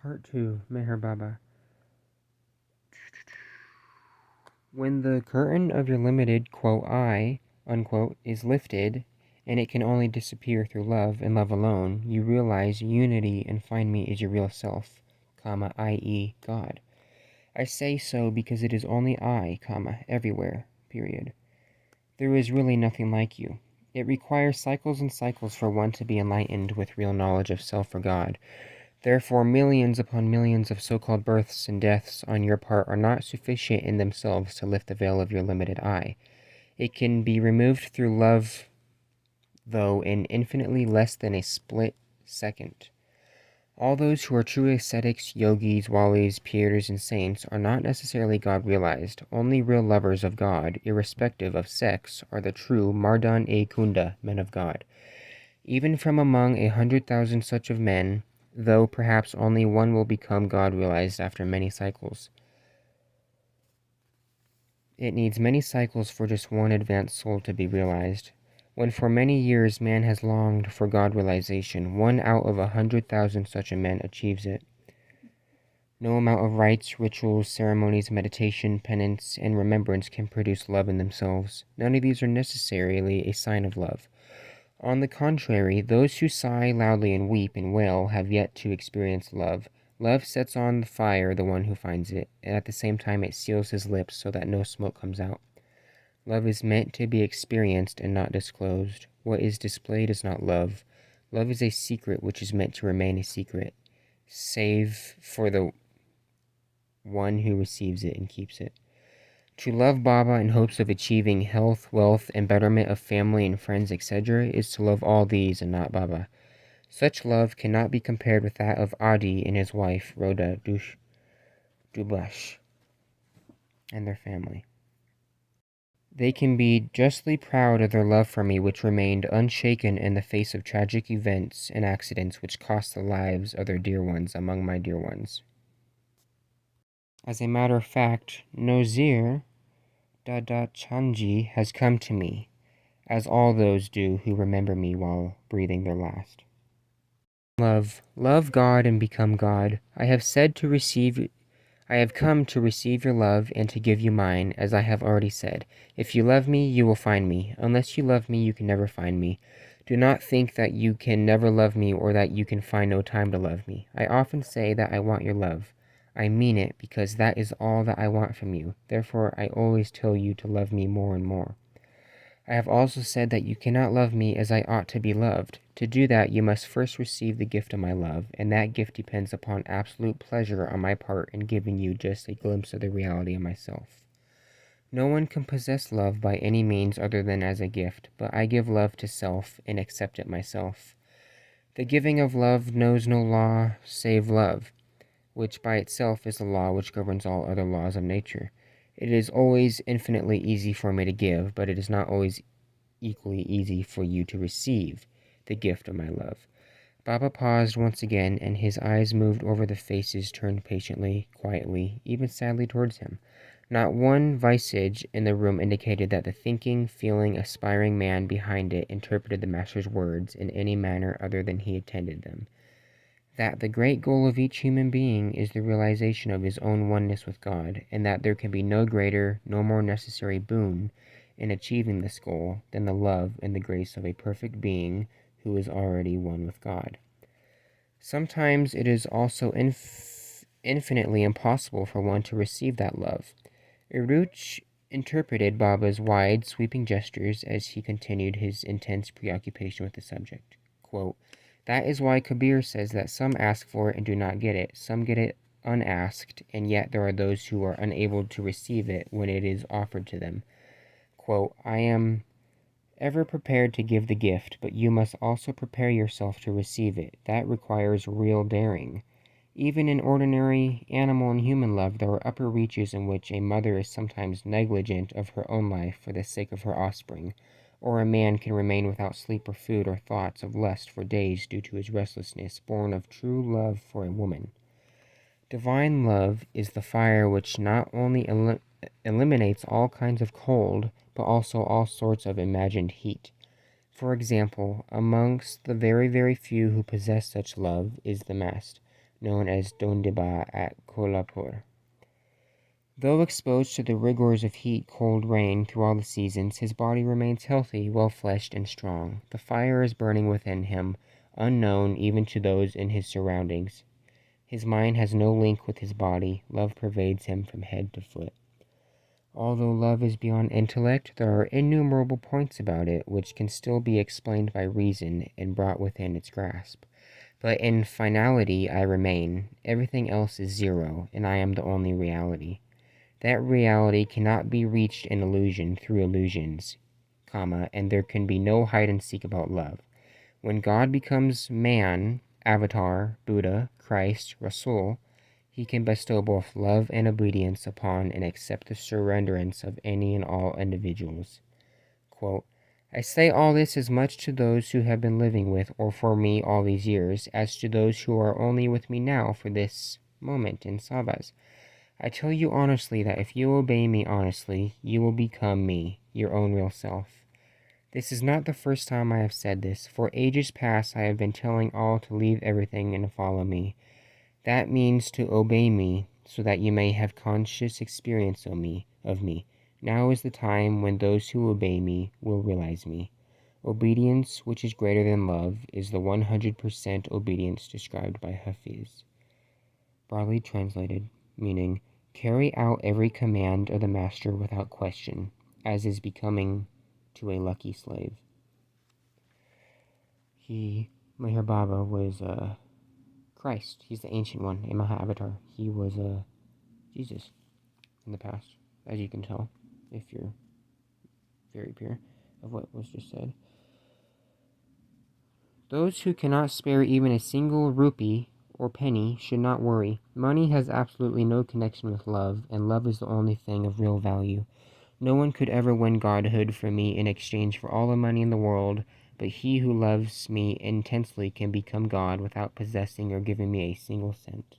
Part 2, Meher Baba. When the curtain of your limited, I, is lifted, and it can only disappear through love and love alone, you realize unity and find me is your real self, i.e., God. I say so because it is only I, everywhere, period. There is really nothing like you. It requires cycles and cycles for one to be enlightened with real knowledge of self or God. Therefore, millions upon millions of so-called births and deaths on your part are not sufficient in themselves to lift the veil of your limited eye. It can be removed through love, though, in infinitely less than a split second. All those who are true ascetics, yogis, walis, pirs, and saints are not necessarily God-realized. Only real lovers of God, irrespective of sex, are the true Mardan-e-Kunda, men of God. Even from among 100,000 such of men, though perhaps only one will become God-realized after many cycles. It needs many cycles for just one advanced soul to be realized. When for many years man has longed for God-realization, 1 out of 100,000 such a men achieves it. No amount of rites, rituals, ceremonies, meditation, penance, and remembrance can produce love in themselves. None of these are necessarily a sign of love. On the contrary, those who sigh loudly and weep and wail have yet to experience love. Love sets on the fire the one who finds it, and at the same time it seals his lips so that no smoke comes out. Love is meant to be experienced and not disclosed. What is displayed is not love. Love is a secret which is meant to remain a secret, save for the one who receives it and keeps it. To love Baba in hopes of achieving health, wealth, and betterment of family and friends, etc., is to love all these and not Baba. Such love cannot be compared with that of Adi and his wife, Rhoda Dubash, and their family. They can be justly proud of their love for me, which remained unshaken in the face of tragic events and accidents which cost the lives of their dear ones among my dear ones. As a matter of fact, Nozir Dadachanji has come to me, as all those do who remember me while breathing their last. Love God and become God. I have come to receive your love and to give you mine, as I have already said. If you love me, you will find me. Unless you love me, you can never find me. Do not think that you can never love me or that you can find no time to love me. I often say that I want your love. I mean it because that is all that I want from you. Therefore, I always tell you to love me more and more. I have also said that you cannot love me as I ought to be loved. To do that, you must first receive the gift of my love, and that gift depends upon absolute pleasure on my part in giving you just a glimpse of the reality of myself. No one can possess love by any means other than as a gift, but I give love to self and accept it myself. The giving of love knows no law save love, which by itself is the law which governs all other laws of nature. It is always infinitely easy for me to give, but it is not always equally easy for you to receive the gift of my love. Baba paused once again, and his eyes moved over the faces turned patiently, quietly, even sadly towards him. Not one visage in the room indicated that the thinking, feeling, aspiring man behind it interpreted the Master's words in any manner other than he intended them. That the great goal of each human being is the realization of his own oneness with God, and that there can be no greater, no more necessary boon in achieving this goal than the love and the grace of a perfect being who is already one with God. Sometimes it is also infinitely impossible for one to receive that love. Uruch interpreted Baba's wide, sweeping gestures as he continued his intense preoccupation with the subject. Quote, that is why Kabir says that some ask for it and do not get it, some get it unasked, and yet there are those who are unable to receive it when it is offered to them. Quote, I am ever prepared to give the gift, but you must also prepare yourself to receive it. That requires real daring. Even in ordinary animal and human love, there are upper reaches in which a mother is sometimes negligent of her own life for the sake of her offspring, or a man can remain without sleep or food or thoughts of lust for days due to his restlessness, born of true love for a woman. Divine love is the fire which not only eliminates all kinds of cold, but also all sorts of imagined heat. For example, amongst the very, very few who possess such love is the Master. known as Dondiba at Kolhapur. Though exposed to the rigors of heat, cold, rain through all the seasons, his body remains healthy, well-fleshed, and strong. The fire is burning within him, unknown even to those in his surroundings. His mind has no link with his body. Love pervades him from head to foot. Although love is beyond intellect, there are innumerable points about it which can still be explained by reason and brought within its grasp. But in finality I remain. Everything else is zero, and I am the only reality. That reality cannot be reached in illusion through illusions, and there can be no hide and seek about love. When God becomes man, Avatar, Buddha, Christ, Rasul, he can bestow both love and obedience upon and accept the surrenderance of any and all individuals. Quote, I say all this as much to those who have been living with or for me all these years, as to those who are only with me now for this moment in Sabas. I tell you honestly that if you obey me honestly, you will become me, your own real self. This is not the first time I have said this. For ages past I have been telling all to leave everything and follow me. That means to obey me, so that you may have conscious experience of me. Now is the time when those who obey me will realize me. Obedience, which is greater than love, is the 100% obedience described by Hafiz. Broadly translated, meaning, carry out every command of the master without question, as is becoming to a lucky slave. Meher Baba, was Christ. He's the Ancient One, a Maha-Avatar. He was Jesus in the past, as you can tell, if you're very pure of what was just said. Those who cannot spare even a single rupee or penny should not worry. Money has absolutely no connection with love, and love is the only thing of real value. No one could ever win godhood from me in exchange for all the money in the world, but he who loves me intensely can become God without possessing or giving me a single cent.